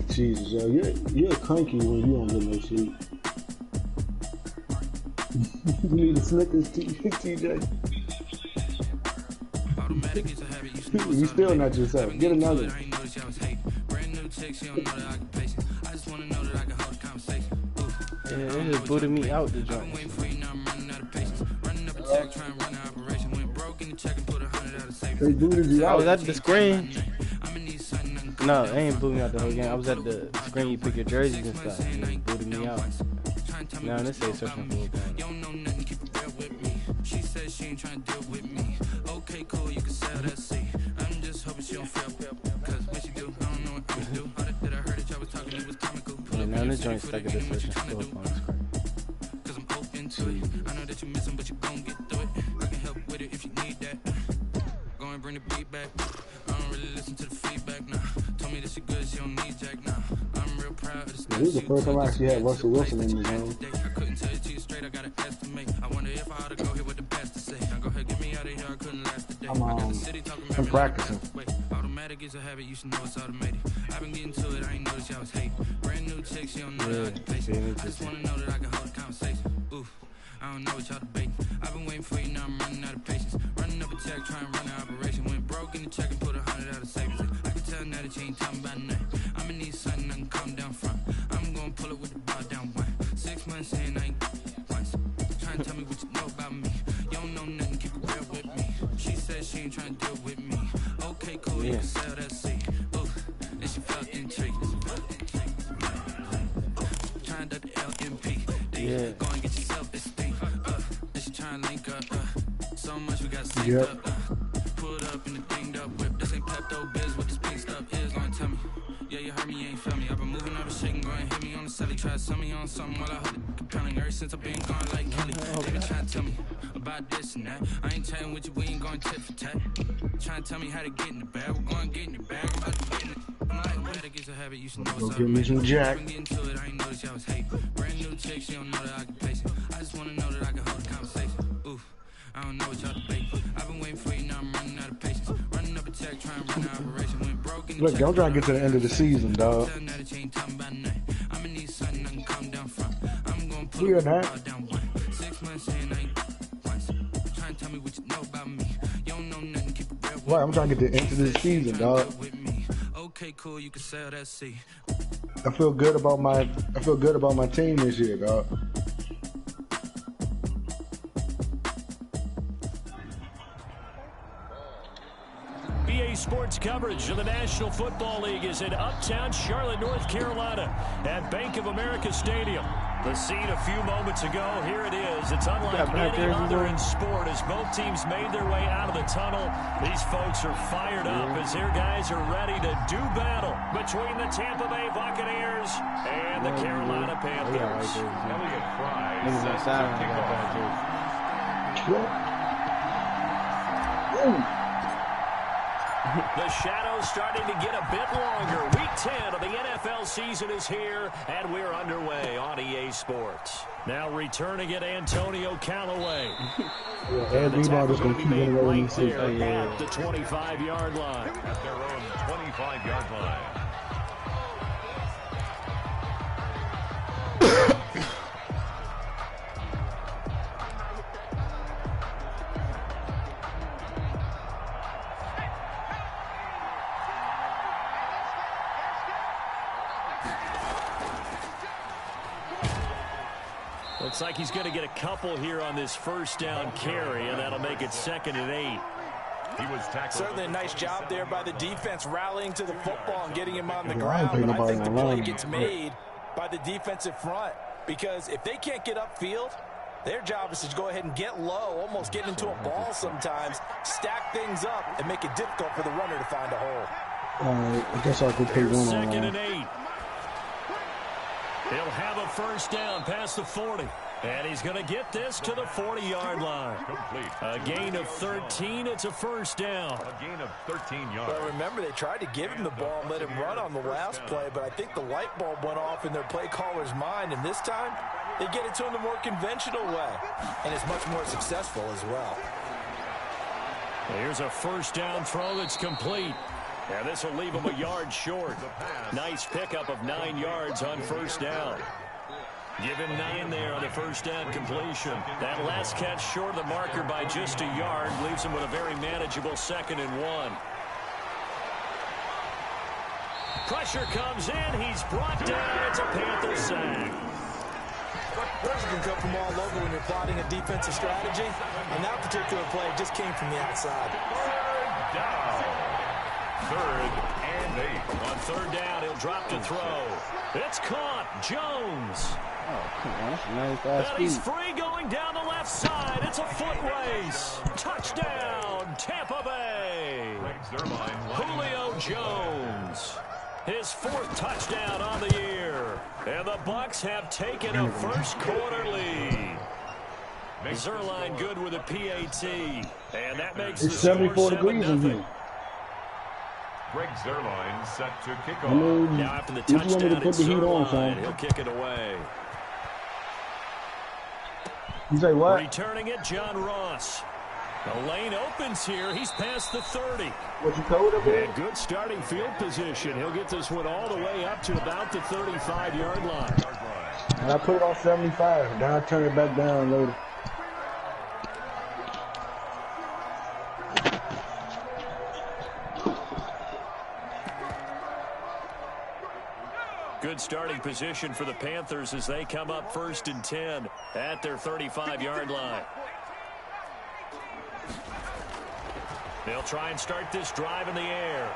Jesus, yo, you're cranky when you don't get no sleep. You need a Snickers, TJ. You still not yourself. Get another. Yeah, it just booted me out the joint. They booted you out. I was at the screen. No, they ain't booted me out the whole game. I was at the screen. You pick your jerseys and stuff. And they booted me out. Now this say searching for She said she ain't trying to deal with me. Okay, cool, you can sell that seat. I'm just hoping she don't feel. Cause when she do, I don't know what I'm gonna do. All that I heard that y'all was talking, it was comical. Yeah, now this joint stuck at the searching for on the screen. Cause I'm open to it. I know that you miss him, but you gon' get through it. I can help with it if you need that. Go and bring the beat back. I don't really listen to the feedback now. Told me that she good, she don't need Jack now. I'm real proud of the stuff. This is the first time I actually had Russell Wilson in the game. I couldn't tell you to you straight, I gotta estimate. I wonder if I ought to go here with the best to say. Now go ahead, get me out of here, I couldn't last the day. I'm practicing. Automatic is a habit, you should know it's automated. I've been getting to it, I ain't noticed y'all was hating. Brand new chick, she don't know the occupation. I just wanna know that I can hold a conversation. Oof, I don't know what y'all debating. I've been waiting for you, now I'm running out of patience. Running up a check, trying to run an operation. Went broke in the check and put 100 out of savings. I can tell now that you ain't talking about nothing. I'ma need something I can calm down from. I'm gonna pull it with the bar down one. 6 months in, I ain't once. Trying to tell me what you know about me. You don't know nothing, keep it real with me. She said she ain't trying to deal with me. Okay, cool, you can sell that seat. Ooh, and she felt intrigued. Trying to the LMP. Yeah. Go and get yourself this thing. And she trying to link up. So much we got synced up. Pulled up in the dinged up whip. This ain't Pepto Biz. What this pink stuff is, gonna tell me. Yeah, you heard me, you ain't felt me. I've been moving all the shit and go and hit me on the celly. Try to sell me on something while I hold it compelling. Ever since I've been gone like Kelly. They been trying to tell me about this and that. I ain't chatting with you, we ain't going tit for tat. Trying to tell me how to get in the bag. We're going to get in the bag. I'm about to get in it. I'm like, man, that gets a habit. You should know what's up. Give me some Jack. I've been getting to it, I ain't noticed y'all was hating. Brand new chick, she don't know the occupation. I just want to know that I can hold a conversation. Oof, I don't know what y'all debating. I've been waiting for you, now I'm running out of patience. Running up a check, trying to run an operation. Went broke in the Look, I'm trying to get to the end of the season, dog. I'ma need something I can calm down from. I'm gonna pull We are it not. down one. 6 months in, I ain't once. Trying to tell me what you know about me. You don't know nothing, keep it real. Right, I'm trying to get to the end of the season, dog. Okay, cool, you can sell that seat. I feel good about my team this year, dog. EA Sports coverage of the National Football League is in Uptown Charlotte, North Carolina at Bank of America Stadium. The scene a few moments ago, here it is. It's unlike any other in sport as both teams made their way out of the tunnel. These folks are fired up as their guys are ready to do battle between the Tampa Bay Buccaneers and the Carolina Panthers. Elliott Fry The shadow's starting to get a bit longer. Week 10 of the NFL season is here, and we're underway on EA Sports. Now returning it, Antonio Callaway. And the tackle just gonna keep made running right there at the 25-yard line. at their own 25-yard line. Looks like he's going to get a couple here on this first down carry, and that'll make it 2nd and 8. He was tackled. Certainly a nice job there by the defense rallying to the football and getting him on the Yeah, ground. But I think the play line. gets made by the defensive front because if they can't get upfield, their job is to go ahead and get low, almost get into a ball sometimes, stack things up, and make it difficult for the runner to find a hole. I guess I could take one on 2nd and 8. He'll have a first down past the 40. And he's going to get this to the 40-yard line. Complete. A gain of 13. It's a first down. A gain of 13 yards. Well, remember, they tried to give him the ball and let him run on the last play, but I think the light bulb went off in their play caller's mind, and this time they get it to him the more conventional way, and it's much more successful as well. Here's a first down throw that's complete. And this will leave him a yard short. Nice pickup of 9 yards on first down. Give him 9 there on the first down completion. That last catch short of the marker by just a yard leaves him with a very manageable 2nd and 1. Pressure comes in. He's brought down. It's a Panther sack. Pressure can come from all over when you're plotting a defensive strategy. And that particular play just came from the outside. Down. 3rd and 8. On 3rd down, he'll drop to throw. It's caught. Jones. Oh, come on. That's a nice fast And he's speed. free going down the left side. It's a foot race. Touchdown, Tampa Bay. Greg Zuerlein. Julio Jones. His 4th touchdown on the year. And the Bucs have taken a first quarter lead. Zuerlein good with a PAT. And that makes It's the score 74 degrees in 7-0. here. Greg Zuerlein set to kick I off. mean, Now after the if you want me touchdown, to put it's the heat on, Zuerlein. son. He'll kick it away. You say what? Returning it, John Ross. The lane opens here. He's past the 30. What you told him? And good starting field position. He'll get this one all the way up to about the 35-yard line. And I put it on 75. Then I turn it back down later. Good starting position for the Panthers as they come up 1st and 10 at their 35-yard line. They'll try and start this drive in the air.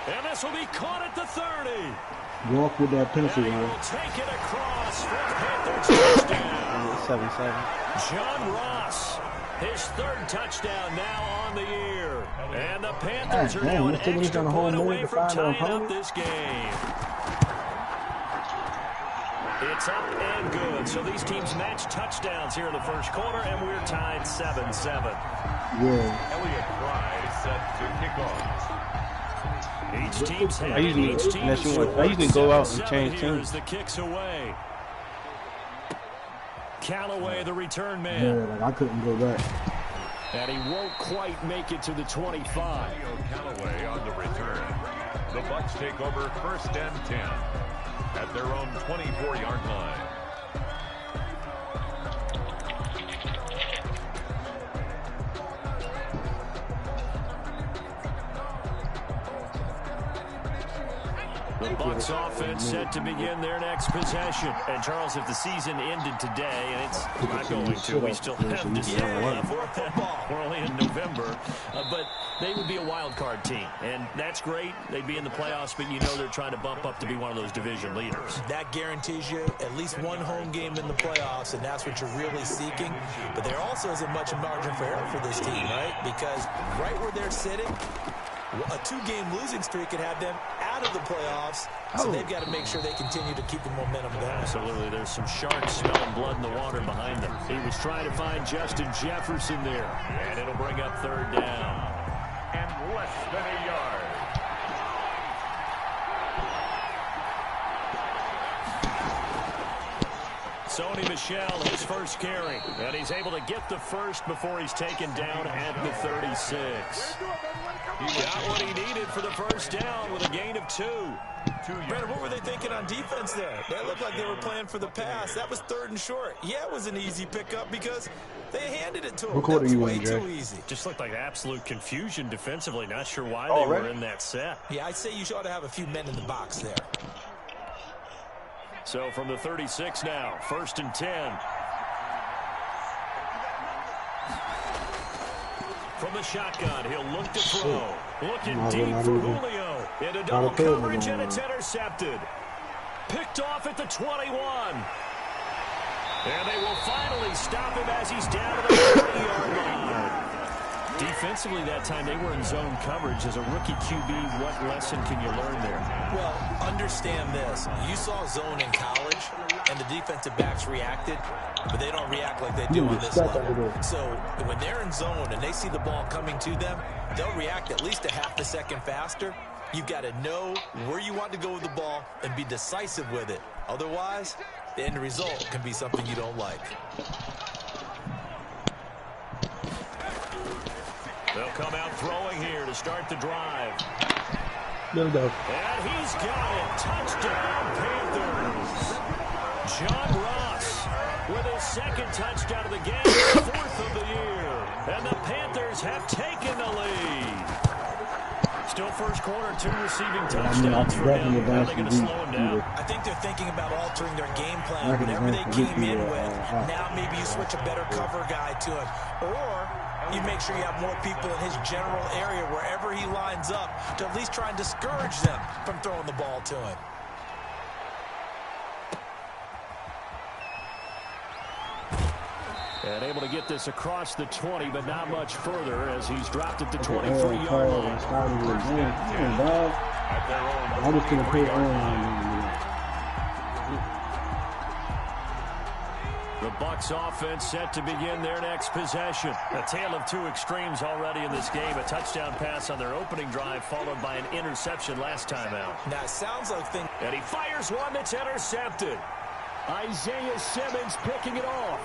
And this will be caught at the 30. Walk with that pencil, And he man. will take it across for a Panthers touchdown. 7-7. John Ross, his 3rd touchdown now on the year. And the Panthers are now an extra point away from tying up this game. It's up and good. So these teams match touchdowns here in the first quarter, and we're tied 7-7. Yeah. Elliott Fry set to kick off. Each team's I usually go out and change teams. The kicks away. Callaway, the return Yeah, man. like I couldn't go back. And he won't quite make it to the 25. Leo Callaway on the return. The Bucs take over 1st and 10 at their own 24-yard line. The Bucs offense set to begin their next possession. And Charles, if the season ended today, and it's not going to, we still have December left. We're only in November, but they would be a wild card team, and that's great. They'd be in the playoffs, but you know they're trying to bump up to be one of those division leaders. That guarantees you at least one home game in the playoffs, and that's what you're really seeking. But there also isn't much margin for error for this team, right? Because right where they're sitting, a 2-game losing streak could have them out of the playoffs, so they've got to make sure they continue to keep the momentum going. Absolutely. There's some sharks smelling blood in the water behind them. He was trying to find Justin Jefferson there, and it'll bring up 3rd down. And less than a yard. Sony Michel, his first carry, and he's able to get the first before he's taken down at the 36. He got what he needed for the first down with a gain of 2. Brandon, what were they thinking on defense there? That looked like they were playing for the pass. That was 3rd and short. Yeah, it was an easy pickup because they handed it to him. What quarter That was you way in, Jay? too easy. Just looked like absolute confusion defensively. Not sure why they were in that set. Yeah, I'd say you ought to have a few men in the box there. So from the 36 now, 1st and 10. From the shotgun, he'll look to throw. Looking deep for Julio. Into double coverage, and it's intercepted. Picked off at the 21. And they will finally stop him as he's down to the 30-yard line. Defensively that time, they were in zone coverage. As a rookie QB, what lesson can you learn there? Well, understand this. You saw zone in college, and the defensive backs reacted, but they don't react like they do on this level. So when they're in zone and they see the ball coming to them, they'll react at least a half a second faster. You've got to know where you want to go with the ball and be decisive with it. Otherwise, the end result can be something you don't like. They'll come out throwing here to start the drive. There we go. And he's got it. Touchdown, Panthers. John Ross with his second touchdown of the game, fourth of the year. And the Panthers have taken the lead. Still first quarter, 2 receiving touchdowns for him. How are they going to slow him down? I think they're thinking about altering their game plan. Whatever they came in with, now maybe you switch a better cover guy to him. Or you make sure you have more people in his general area wherever he lines up to at least try and discourage them from throwing the ball to him. And able to get this across the 20, but not much further as he's dropped at the 23-yard line. I'm just going to put on. The Bucs offense set to begin their next possession. A tale of two extremes already in this game. A touchdown pass on their opening drive followed by an interception last time out. Now, it sounds like things... And he fires one that's intercepted. Isaiah Simmons picking it off.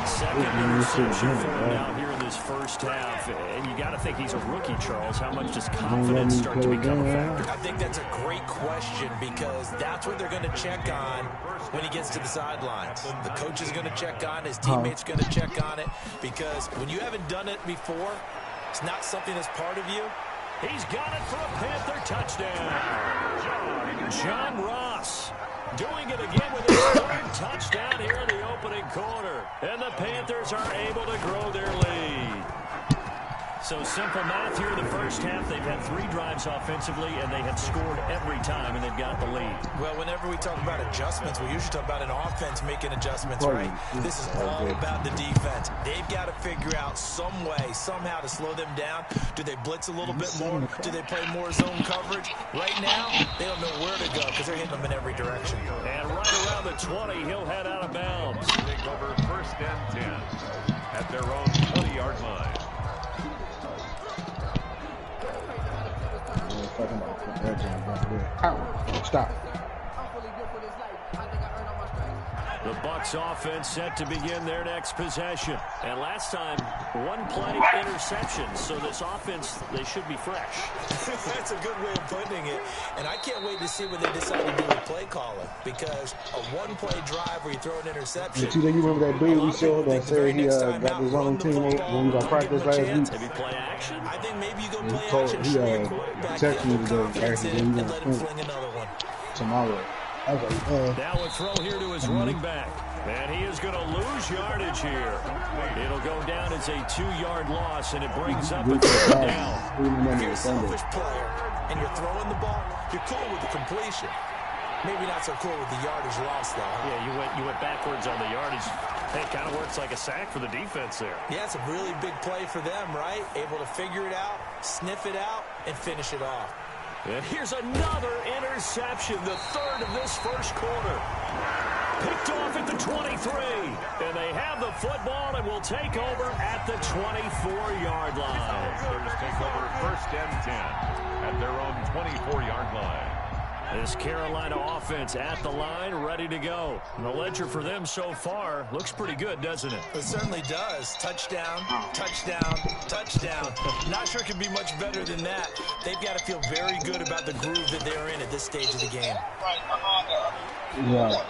Second interception for him now here in this first half. And you got to think he's a rookie, Charles. How much does confidence start to become a factor? I think that's a great question because that's what they're going to check on when he gets to the sidelines. The coach is going to check on, his teammates going to check on it because when you haven't done it before, it's not something that's part of you. He's got it for a Panther touchdown. John Ross doing it again with his third touchdown here in the opening quarter. And the Panthers are able to grow their lead. So simple math here in the first half. They've had 3 drives offensively, and they have scored every time, and they've got the lead. Well, whenever we talk about adjustments, we usually talk about an offense making adjustments, right? This is all about the defense. They've got to figure out some way, somehow to slow them down. Do they blitz a little bit more? Do they play more zone coverage? Right now, they don't know where to go because they're hitting them in every direction. And right around the 20, he'll head out of bounds. Take over first and 10 at their own 20-yard line. Stop. The Bucs offense set to begin their next possession. And last time, 1 play interception. So this offense, they should be fresh. That's a good way of putting it. And I can't wait to see what they decide to do with play calling. Because a 1-play drive where you throw an interception. You remember that dude we saw that said he got his own teammate when we got practice last week? Maybe play action? I think maybe you go play action. Show your quarterback, get a little confidence in, and let him fling another one. Tomorrow. I was like, Now a throw here to his running back. And he is going to lose yardage here. It'll go down as a 2-yard loss, and it brings up a third down. If you're a selfish player and you're throwing the ball, you're cool with the completion. Maybe not so cool with the yardage loss, though. Yeah, you went backwards on the yardage. Hey, it kind of works like a sack for the defense there. Yeah, it's a really big play for them, right? Able to figure it out, sniff it out, and finish it off. And here's another interception, the third of this first quarter. Picked off at the 23. And they have the football and will take over at the 24-yard line. Panthers take over first and 10 at their own 24-yard line. This Carolina offense at the line, ready to go. And the ledger for them so far looks pretty good, doesn't it? It certainly does. Touchdown, touchdown, touchdown. Not sure it could be much better than that. They've got to feel very good about the groove that they're in at this stage of the game. yeah.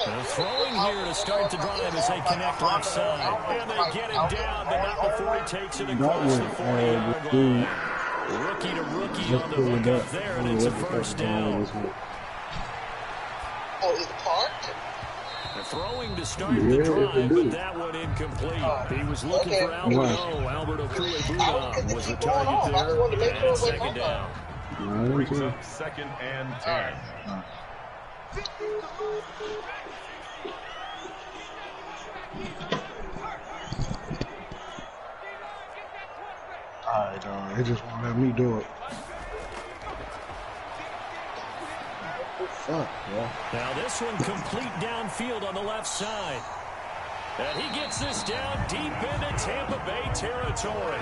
And throwing here to start the drive as they connect left side. And they get him down, but not before he takes it across the 40-yard line. Rookie to rookie on the hook up there, and it's a first down. Oh, is the park? And throwing to start the drive, but that one incomplete. He was looking for Alberto. Alberto Culebuna was the target there, and second down. Brings up second and 10. Alright, they just won't let me do it. Fuck, bro. Now this one complete downfield on the left side. And he gets this down deep into Tampa Bay territory.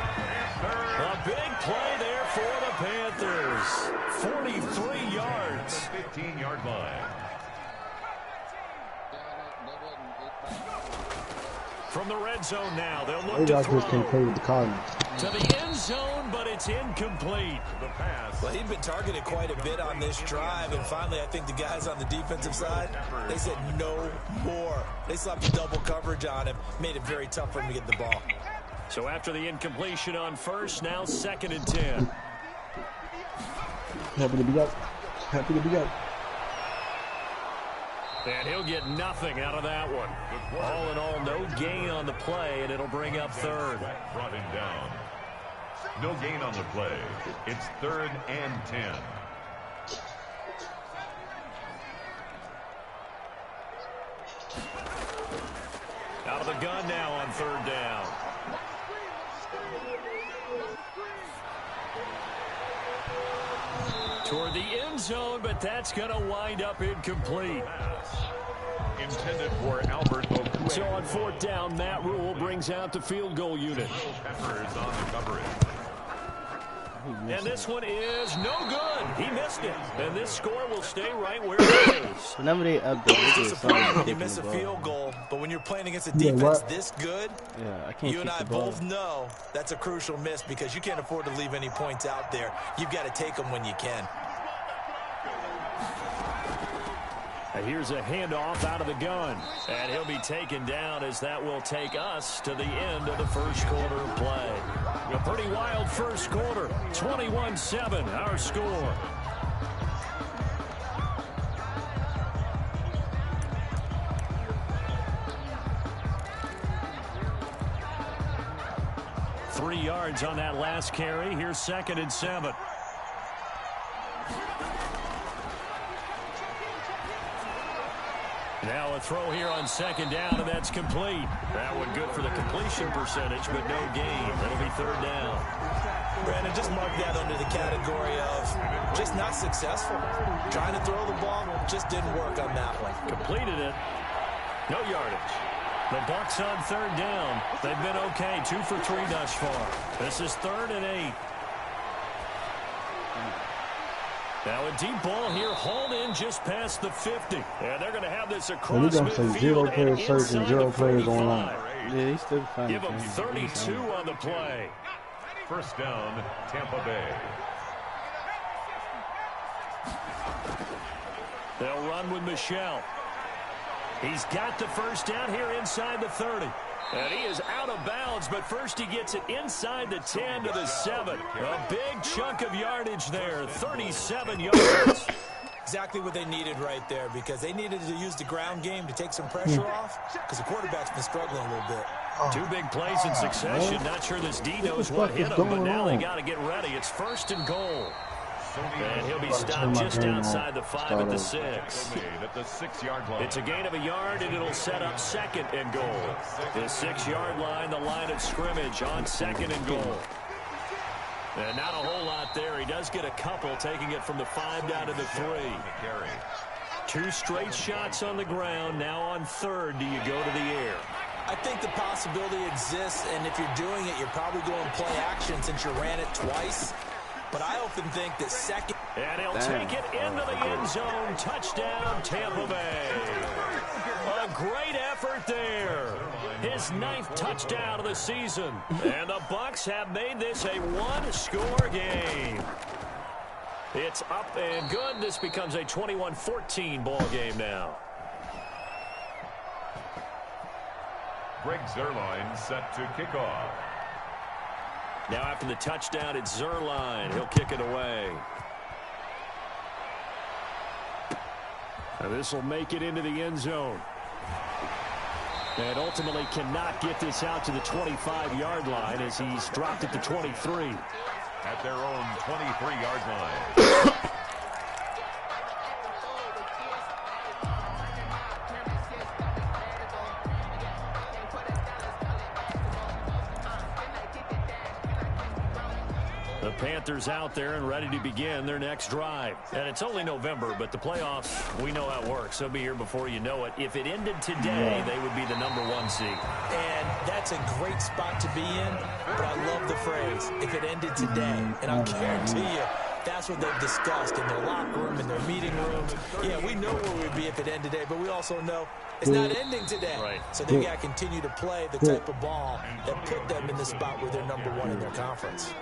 A big play there for the Panthers. 43 yards. 15-yard line. From the red zone now, they'll look Maybe I to just can't play throw. with the Cardinals. To the end zone, but it's incomplete. The pass. Well, he'd been targeted quite a bit on this drive, and finally I think the guys on the defensive side, they said no more. They slapped the double coverage on him, made it very tough for him to get the ball. So after the incompletion on first, now 2nd and 10. Happy to be up. Happy to be up. And he'll get nothing out of that one. All in all, no gain on the play, and it'll bring up 3rd. Brought him down. No gain on the play. It's 3rd and 10. Out of the gun now on 3rd down. Toward the end zone, but that's going to wind up incomplete. Intended for Albert Okwue. So on 4th down, Matt Rule brings out the field goal unit. Peppers on the coverage. And this one is no good. He missed it. And this score will stay right where it is. Whenever they up the It's disappointing when you miss a field goal, but when you're playing against a defense this good, I can't you and I both know that's a crucial miss because you can't afford to leave any points out there. You've got to take them when you can. And here's a handoff out of the gun. And he'll be taken down as that will take us to the end of the first quarter of play. A pretty wild first quarter. 21-7, our score. Three yards on that last carry. Here's 2nd and 7. Now a throw here on 2nd down, and that's complete. That one good for the completion percentage, but no gain. That'll be 3rd down. Brandon, just mark that under the category of just not successful. Trying to throw the ball just didn't work on that one. Completed it. No yardage. The Bucs on 3rd down. They've been okay. 2 for 3 thus far. This is 3rd and 8. Now a deep ball here, hauled in just past the 50. And they're going to have this across We're going to say 0 players searching, 0 players going on. Yeah, he's still fine. Give him 32 on the play. First down, Tampa Bay. They'll run with Michelle. He's got the first down here inside the 30. And he is out of bounds, but first he gets it inside the 10 to the 7. A big chunk of yardage there, 37 yards. Exactly what they needed right there because they needed to use the ground game to take some pressure off because the quarterback's been struggling a little bit. 2 big plays in succession. Not sure this D knows what hit him, but now they got to get ready. It's 1st and goal. And he'll be stopped just outside the 5 at the 6. At the 6-yard line. It's a gain of a yard, and it'll set up 2nd and goal. The 6-yard line, the line of scrimmage on 2nd and goal. And not a whole lot there. He does get a couple, taking it from the 5 down to the 3. 2 straight shots on the ground. Now on 3rd, do you go to the air? I think the possibility exists, and if you're doing it, you're probably going play action since you ran it twice. But I often think that 2nd... And he'll take it into the end zone. Touchdown, Tampa Bay. A great effort there. His 9th touchdown of the season. And the Bucs have made this a 1-score game. It's up and good. This becomes a 21-14 ball game now. Greg Zuerlein set to kick off. Now after the touchdown, it's Zuerlein. He'll kick it away. And this will make it into the end zone. And ultimately cannot get this out to the 25-yard line as he's dropped it to 23. At their own 23-yard line. The Panthers out there and ready to begin their next drive. And it's only November, but the playoffs, we know how it works. They'll be here before you know it. If it ended today, they would be the #1 seed. And that's a great spot to be in, but I love the phrase, if it ended today. And I'll guarantee you, That's what they've discussed in their locker room, in their meeting rooms. Yeah, we know where we'd be if it ended today, but we also know it's not ending today. Right. So they've got to continue to play the type of ball that put them in the spot where they're #1 in their conference.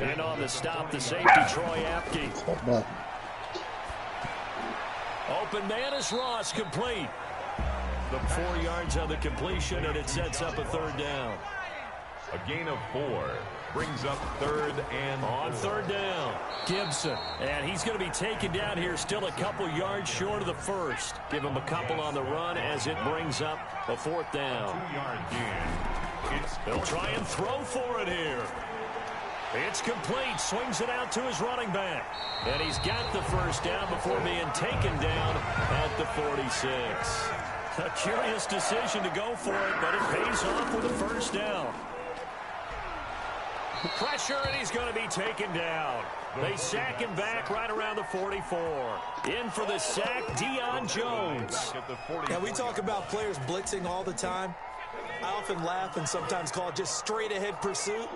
And on the stop, the safety, Troy Apke. Open man is Ross, complete. The 4 yards on the completion, and it sets up a 3rd down. A gain of 4 brings up 3rd and on 3rd down, Gibson. And he's going to be taken down here, still a couple yards short of the 1st. Give him a couple on the run as it brings up a 4th down. 2-yard gain. He'll try and throw for it here. It's complete. Swings it out to his running back. And he's got the 1st down before being taken down at the 46. A curious decision to go for it, but it pays off with a 1st down. Pressure, and he's going to be taken down. They sack him back right around the 44. In for the sack, Deion Jones. Now, we talk about players blitzing all the time. I often laugh and sometimes call it just straight-ahead pursuit.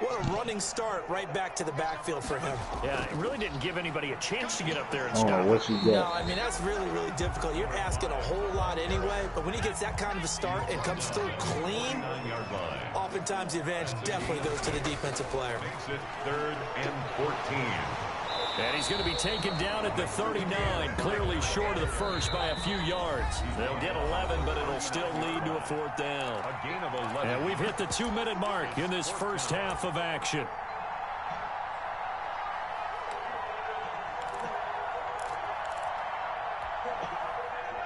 What a running start right back to the backfield for him. Yeah, it really didn't give anybody a chance to get up there and stop. What you got? No, I mean, that's really, really difficult. You're asking a whole lot anyway, but when he gets that kind of a start and comes through clean, oftentimes the advantage definitely goes to the defensive player. Makes it 3rd and 14. And he's going to be taken down at the 39, clearly short of the 1st by a few yards. They'll get 11, but it'll still lead to a 4th down. A gain of 11. And we've hit the 2-minute mark in this first half of action.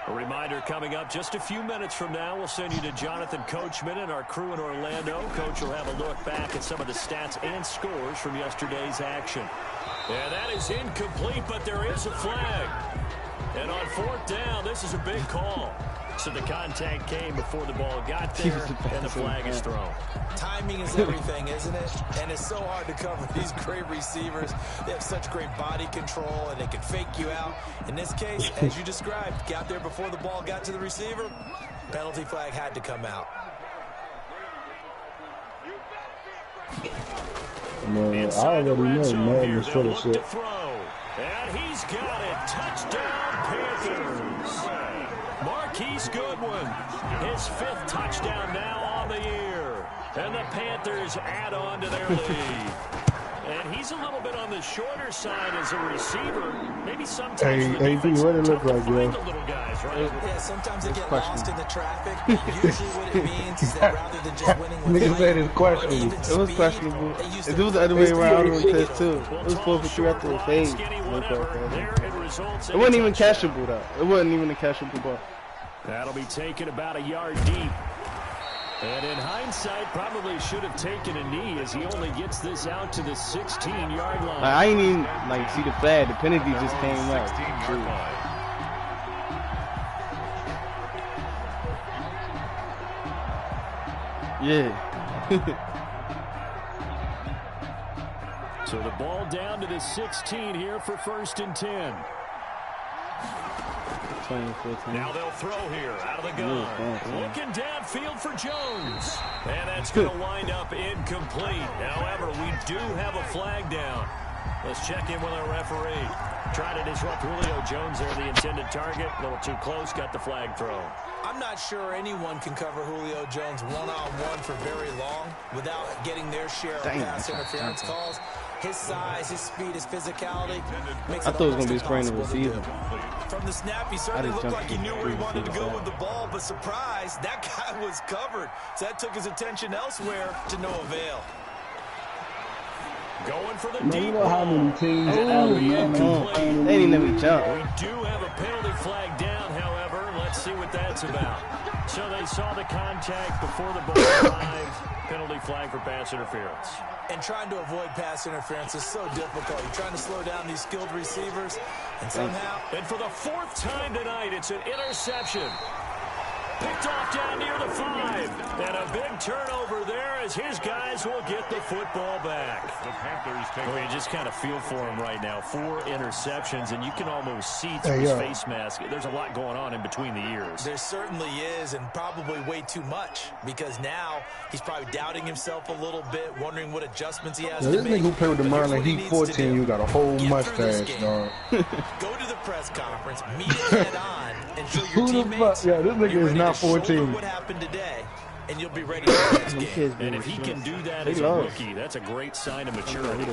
A reminder coming up just a few minutes from now, we'll send you to Jonathan Coachman and our crew in Orlando. Coach will have a look back at some of the stats and scores from yesterday's action. Yeah, that is incomplete, but there is a flag. And on 4th down, this is a big call. So the contact came before the ball got there, and the flag is thrown. Timing is everything, isn't it? And it's so hard to cover these great receivers. They have such great body control, and they can fake you out. In this case, as you described, got there before the ball got to the receiver. Penalty flag had to come out. Man, I already know Madden is full of shit. And he's got it. Touchdown, Panthers. Marquise Goodwin, his 5th touchdown now on the year. And the Panthers add on to their lead. And he's a little bit on the shorter side as a receiver. Maybe sometimes Hey, what it look like, the bro? little guys, right? Yeah, sometimes they get lost in the traffic. Usually what it means is that rather than just winning with Niggas said it's fight, questionable. It was questionable. If it was the other way around, it would test too. It was 4 for 3 after the fade. It wasn't even catchable though. It wasn't even a catchable ball. That'll be taken about a yard deep. And in hindsight, probably should have taken a knee as he only gets this out to the 16-yard line. I ain't even see the flag. The penalty just came out. 16-yard line. Yeah. So the ball down to the 16 here for 1st and 10. 2014. Now they'll throw here out of the gun. Looking downfield for Jones. And that's going to wind up incomplete. However, we do have a flag down. Let's check in with our referee. Trying to disrupt Julio Jones there, the intended target. A little too close, got the flag thrown. I'm not sure anyone can cover Julio Jones one-on-one for very long without getting their share of pass interference calls. His size, his speed, his physicality makes it I thought it was going to be spraying spraying the receiver. From the snap, he certainly looked like he knew where he wanted to go with the ball, but surprise, that guy was covered. So that took his attention elsewhere to no avail. Going for the Man, deep you know how many teams They didn't let me jump. We do have a penalty flag down, however. Let's see what that's about. So they saw the contact before the ball arrived. Penalty flag for pass interference. And trying to avoid pass interference is so difficult. You're trying to slow down these skilled receivers, and somehow... And for the 4th time tonight, it's an interception. Picked off down near the 5. And a big turnover there as his guys will get the football back. The Panthers take you just kind of feel for him right now. 4 interceptions, and you can almost see through his face mask. There's a lot going on in between the ears. There certainly is, and probably way too much, because now he's probably doubting himself a little bit, wondering what adjustments he has to this make. nigga who played with the Maryland Heat 14, you got a whole mustache, dog. Go to the press conference, meet it head on, and show your teammates. Yeah, this nigga is not 14. What happened today, and you'll be ready for the next game. And if he can do that as a rookie, that's a great sign of maturity.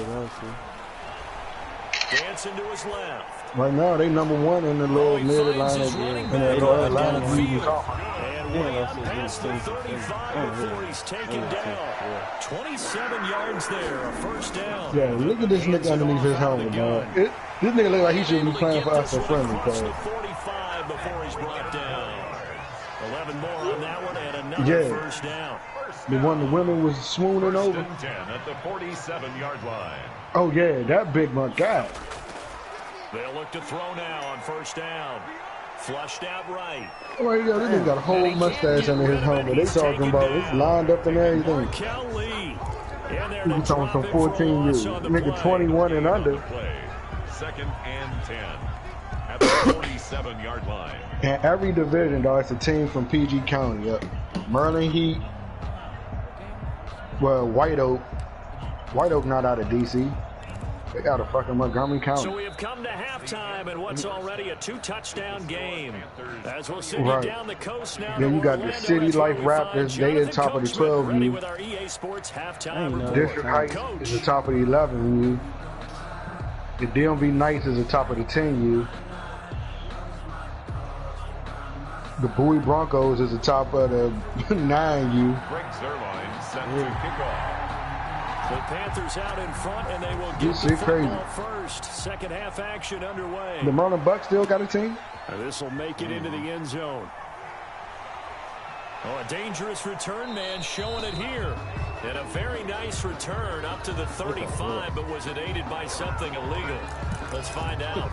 Dancing to his left. Right now, they #1 in the little mid line in the little Atlantic League Conference. And way out past the 35 before he's taken down. 27 yards there, a first down. Yeah, look at this nigga underneath his helmet, man. This nigga look like he should be playing for us at friendly. 45 before he's brought down. 11 more on that one and another first down. The one the women was swooning over. 10 at the 47-yard line. Oh yeah, that big my guy. They'll look to throw now on first down. Flushed out right. Oh yeah, this nigga got a whole mustache under his helmet. They talking about it's lined up and everything. You talking from 14 years. Nigga 21 and under. Second and 10 at the 47-yard line. And every division, dog, it's a team from PG County. Yep. Maryland Heat. Well, White Oak. White Oak not out of DC. They out of fucking Montgomery County. So we have come to halftime and what's already a 2-touchdown game. As we'll send you down the coast now. Then you got the City Life Raptors. They at the top of the 12U. District Heights is the top of the 11U. The DMV Knights is the top of the 10U. The Bowie Broncos is the top of the 9U. Greg Zerline set to kick off. The Panthers out in front, and they will get the football first. Second half action underway. The Maryland Bucks still got a team? This will make it into the end zone. Oh, a dangerous return man showing it here. And a very nice return up to the 35, but was it aided by something illegal? Let's find out.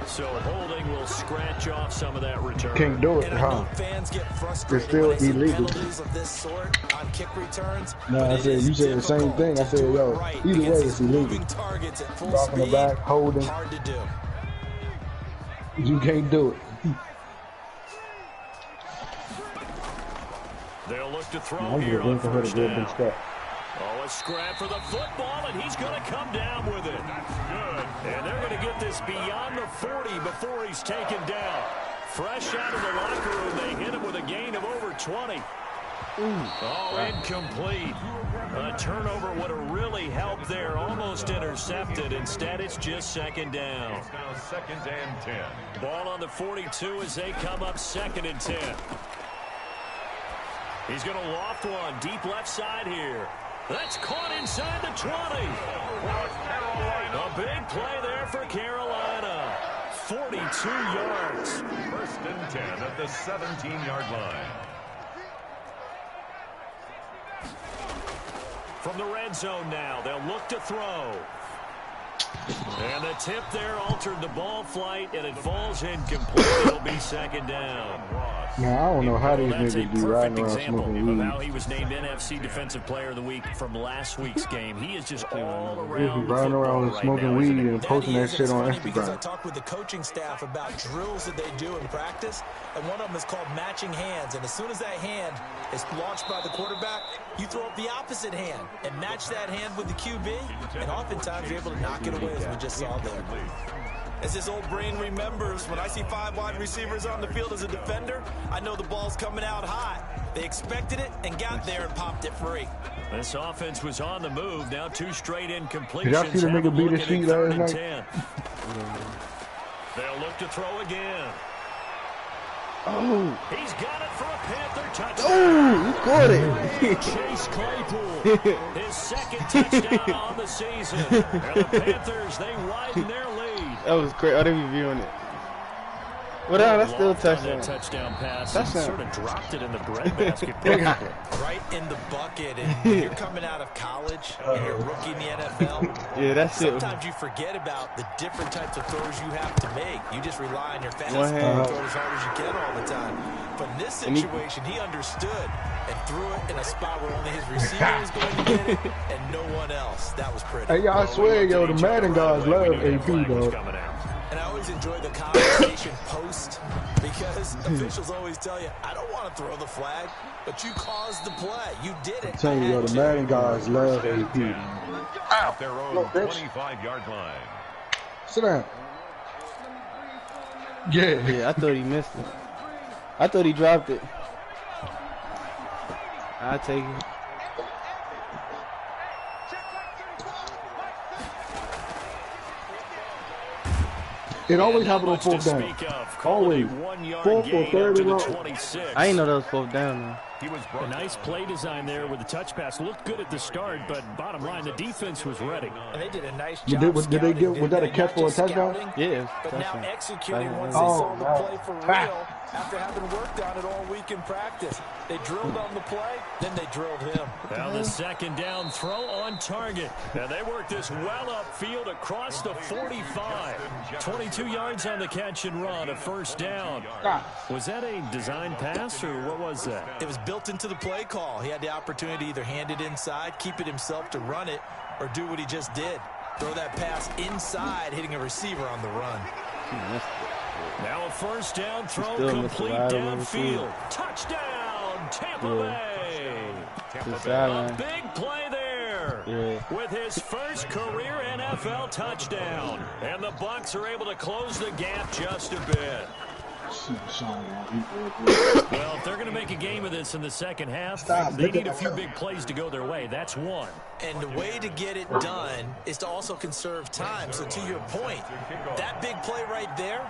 So holding will scratch off some of that return. Can't do it, huh? Fans get frustrated. It's still illegal. Of this sort on kick returns. No, I said you said the same thing. I said, yo, either way it's illegal. Blocking the back, holding. Hard to do. You can't do it. They'll look to throw here on first down. Oh, a scrap for the football, and he's going to come down with it. Good. And they're going to get this beyond the 40 before he's taken down. Fresh out of the locker room, they hit him with a gain of over 20. Oh, incomplete. A turnover would have really helped there. Almost intercepted. Instead, it's just second down. It's now second and 10. Ball on the 42 as they come up second and 10. He's going to loft one deep left side here. That's caught inside the 20. A big play there for Carolina. 42 yards. First and 10 at the 17-yard line. From the red zone now, they'll look to throw. And the tip there altered the ball flight, and it falls incomplete. It'll be second down. Now, I don't know how these niggas be riding around smoking weed. How he was named NFC Defensive Player of the Week from last week's game. He is just all around He's riding around smoking weed and posting that shit on Because I Instagram. talked with the coaching staff about drills that they do in practice, and one of them is called matching hands. And as soon as that hand is launched by the quarterback, you throw up the opposite hand and match that hand with the QB, and oftentimes you're able to knock it away, as we just saw there. As his old brain remembers, when I see 5 wide receivers on the field as a defender, I know the ball's coming out hot. They expected it and got there and popped it free. This offense was on the move. Now 2 straight incompletions. Did y'all see the nigga beat his feet last night? They'll look to throw again. Oh. He's got it for a Panther touchdown. Oh, you caught it. Chase Claypool, his second touchdown on the season. And the Panthers, they widen their lead. That was great. I didn't be viewing it. Well, that's still a touchdown. Touchdown pass. Touchdown. Sort of dropped it in the breadbasket. Right in the bucket, and you're coming out of college and you're a rookie in the NFL. Yeah, that's it. Sometimes you forget about the different types of throws you have to make. You just rely on your fastball One hand. and throw as hard as you can all the time. But in this situation, he understood and threw it in a spot where only his receiver was going to get it and no one else. That was pretty. Hey, I swear, yo, the Madden guys love AP, though. And I always enjoy the conversation post because officials always tell you, I don't want to throw the flag, but you caused the play. You did it. I'm telling you, yo, the Madden guys love AP. At their own 25-yard line. Sit down. Yeah. Yeah, I thought he missed it. I thought he dropped it. I'll take it. It always happens on fourth down. Always. Fourth or third and long. I didn't know that was fourth down, though. He was a nice play design there with the touch pass. Looked good at the start, but bottom line, the defense was ready. And they did a nice job. Was that a catch for a touchdown? Yeah. But now executing once they saw the play for real after having worked on it all week in practice. They drilled on the play, then they drilled him. Now the second down throw on target. And they worked this well upfield across the 45. 22 yards on the catch and run, a first down. Was that a design pass or what was that? It was built into the play call. He had the opportunity to either hand it inside, keep it himself to run it, or do what he just did. Throw that pass inside, hitting a receiver on the run. Now a first down throw complete downfield. Touchdown, Tampa Bay. A big play there with his first career NFL touchdown. And the Bucs are able to close the gap just a bit. Well, if they're going to make a game of this in the second half, they need a few big plays to go their way. That's one. And the way to get it done is to also conserve time. So to your point, that big play right there,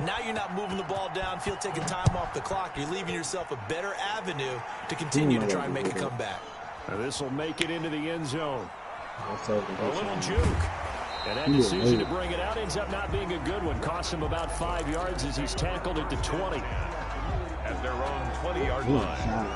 now you're not moving the ball downfield, taking time off the clock. You're leaving yourself a better avenue to continue to try and make a comeback. Now this will make it into the end zone. A little juke. And that decision to bring it out ends up not being a good one. Costs him about 5 yards as he's tackled at the 20. At their own 20-yard line.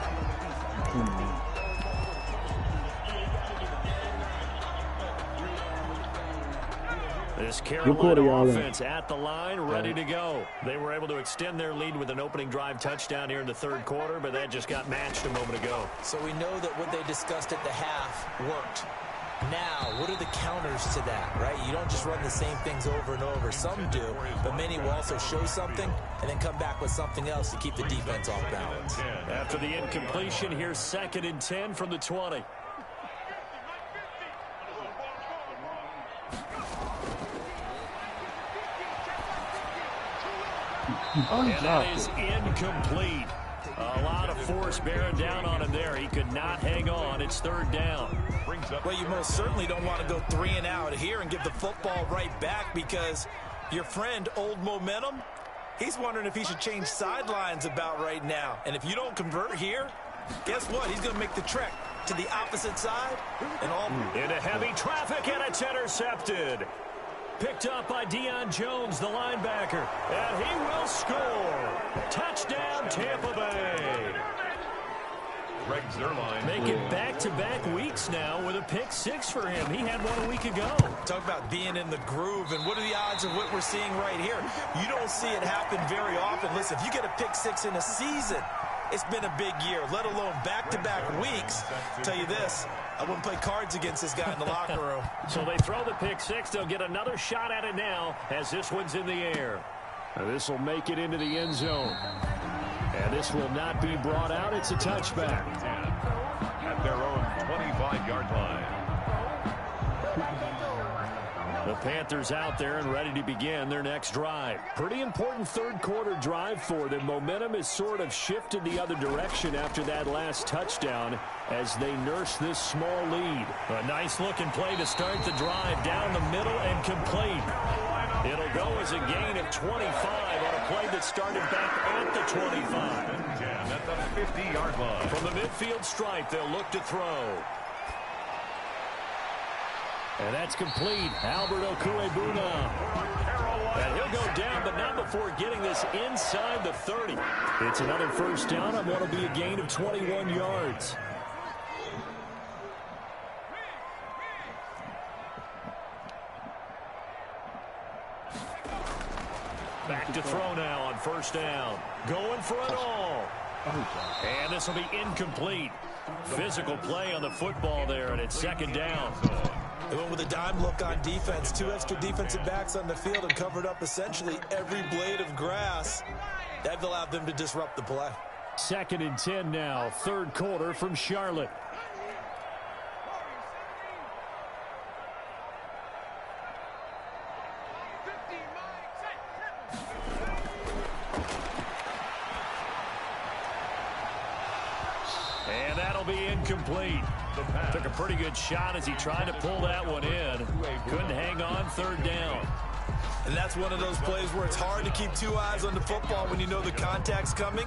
This Carolina offense at the line, ready to go. They were able to extend their lead with an opening drive touchdown here in the third quarter, but that just got matched a moment ago. So we know that what they discussed at the half worked. Now, what are the counters to that, right? You don't just run the same things over and over. Some do, but many will also show something and then come back with something else to keep the defense off balance. After the incompletion, here's 2nd and 10 from the 20. And that is incomplete. A lot of force bearing down on him there. He could not hang on. It's 3rd down. Well, you most certainly don't want to go 3 and out here and give the football right back because your friend, Old Momentum, he's wondering if he should change sidelines about right now. And if you don't convert here, guess what? He's going to make the trek to the opposite side. And all into heavy traffic, and it's intercepted. Picked up by Deion Jones, the linebacker. And he will score. Touchdown, Tampa Bay. Greg Zuerlein. Making back-to-back weeks now with a pick 6 for him. He had one a week ago. Talk about being in the groove, and what are the odds of what we're seeing right here? You don't see it happen very often. Listen, if you get a pick 6 in a season, it's been a big year, let alone back-to-back weeks. I'll tell you this, I wouldn't play cards against this guy in the locker room. So they throw the pick 6. They'll get another shot at it now as this one's in the air. Now this will make it into the end zone. And this will not be brought out. It's a touchback. At their own 25-yard line. The Panthers out there and ready to begin their next drive. Pretty important third quarter drive for them. Momentum has sort of shifted the other direction after that last touchdown as they nurse this small lead. A nice looking play to start the drive down the middle and complete. It'll go as a gain of 25 on a play that started back at the 25. At the 50-yard line. From the midfield stripe, they'll look to throw. And that's complete. Albert Okwuegbunam. And he'll go down, but not before getting this inside the 30. It's another first down on what will be a gain of 21 yards. Back to throw now on first down. Going for it all. And this will be incomplete. Physical play on the football there, and it's second down. They went with a dime look on defense. 2 extra defensive backs on the field and covered up essentially every blade of grass. That allowed them to disrupt the play. 2nd and 10 now. 3rd quarter from Charlotte. And that'll be incomplete. Took a pretty good shot as he tried to pull that one in. Couldn't hang on 3rd down. And that's one of those plays where it's hard to keep 2 eyes on the football when you know the contact's coming,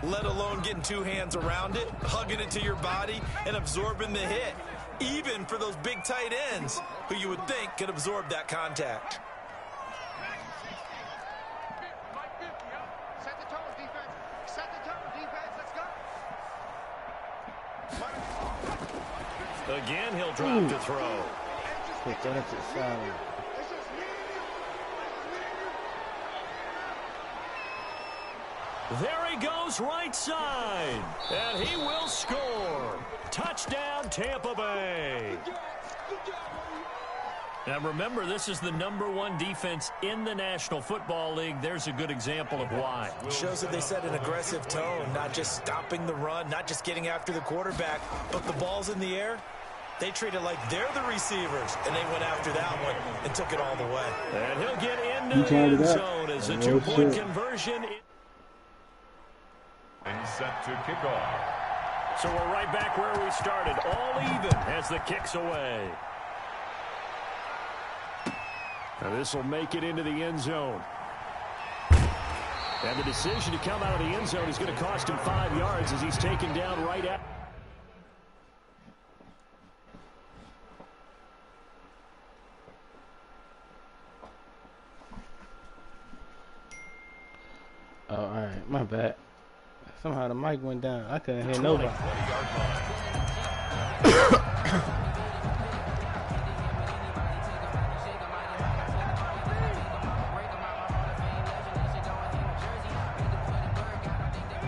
let alone getting 2 hands around it, hugging it to your body, and absorbing the hit, even for those big tight ends who you would think could absorb that contact. Again, he'll drop to throw. There he goes right side. And he will score. Touchdown, Tampa Bay. Now remember, this is the #1 defense in the National Football League. There's a good example of why. It shows that they set an aggressive tone, not just stopping the run, not just getting after the quarterback, but the ball's in the air. They treat it like they're the receivers, and they went after that one and took it all the way. And he'll get into the end zone as a 2-point conversion. And set to kick off. So we're right back where we started, all even as the kick's away. Now this will make it into the end zone. And the decision to come out of the end zone is going to cost him 5 yards as he's taken down right at. Oh, all right, my bad. Somehow the mic went down. I couldn't hear nobody.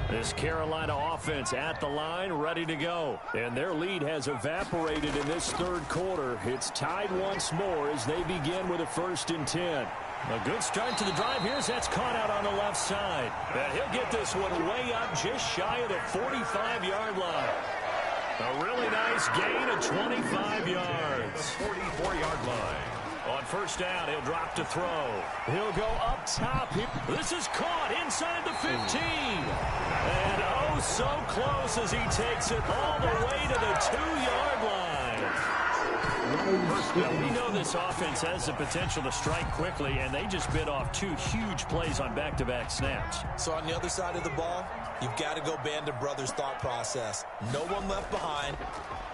This Carolina offense at the line, ready to go. And their lead has evaporated in this 3rd quarter. It's tied once more as they begin with a 1st and 10. A good start to the drive here as that's caught out on the left side. And he'll get this one way up just shy of the 45-yard line. A really nice gain of 25 yards. 44-yard line. On first down, he'll drop to throw. He'll go up top. This is caught inside the 15. And oh, so close as he takes it all the way to the 2-yard line. We know this offense has the potential to strike quickly, and they just bit off 2 huge plays on back-to-back snaps. So on the other side of the ball, you've got to go Band of Brothers thought process. No one left behind.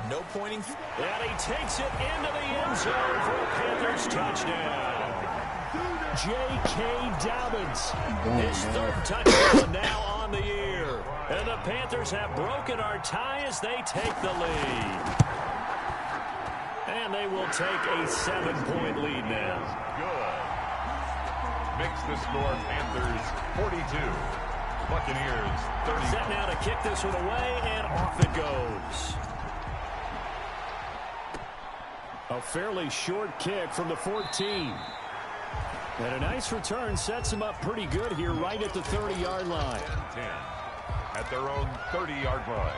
No pointing. And he takes it into the end zone for a Panthers touchdown. J.K. Dobbins, his 3rd touchdown now on the year. And the Panthers have broken our tie as they take the lead. And they will take a 7-point lead now. Good. Makes the score Panthers 42. Buccaneers 30. Set now to kick this one away, and off it goes. A fairly short kick from the 14. And a nice return sets him up pretty good here right at the 30-yard line. 10 at their own 30-yard line.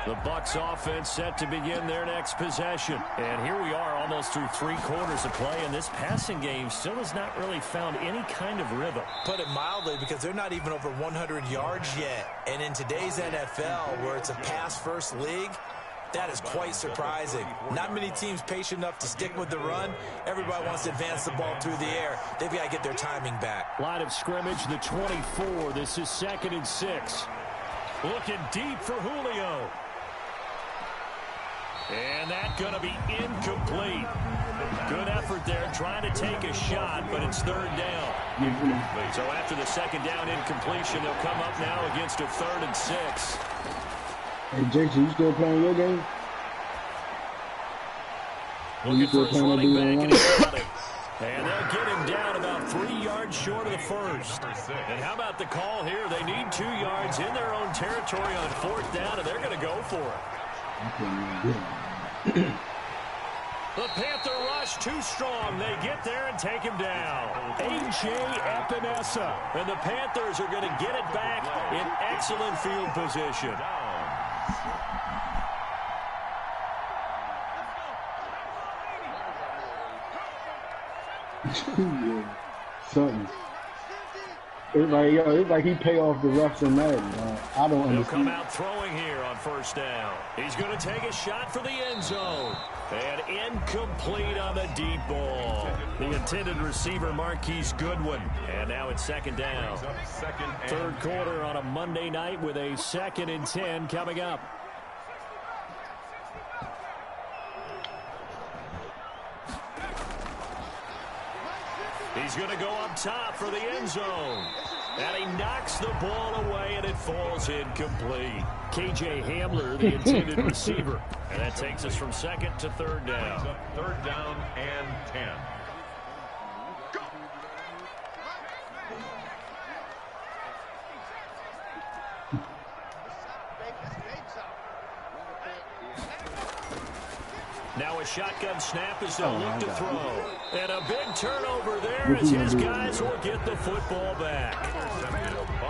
The Bucs offense set to begin their next possession. And here we are almost through 3 quarters of play, and this passing game still has not really found any kind of rhythm. Put it mildly, because they're not even over 100 yards yet. And in today's NFL, where it's a pass-first league, that is quite surprising. Not many teams patient enough to stick with the run. Everybody wants to advance the ball through the air. They've got to get their timing back. Line of scrimmage, the 24. This is 2nd and 6. Looking deep for Julio. And that's going to be incomplete. Good effort there, trying to take a shot, but it's 3rd down. So after the 2nd down incompletion, they'll come up now against a 3rd and 6. Hey, Jason, you still playing your game? Looking for his running back, and he's got it. And they'll get him down about 3 yards short of the first. And how about the call here? They need 2 yards in their own territory on 4th down, and they're going to go for it. The Panther rush too strong. They get there and take him down. A.J. Epinesa. And the Panthers are going to get it back in excellent field position. Something. It's like he pay off the refs and Madden. I don't understand. He'll come out throwing here on 1st down. He's going to take a shot for the end zone. And incomplete on the deep ball. The intended receiver, Marquise Goodwin. And now it's 2nd down. 3rd quarter on a Monday night with a 2nd and 10 coming up. He's going to go up top for the end zone. And he knocks the ball away, and it falls incomplete. K.J. Hamler, the intended receiver. And that takes us from 2nd to 3rd down. 3rd down and 10. Now a shotgun snap as they'll look to throw. And a big turnover there as his guys will get the football back.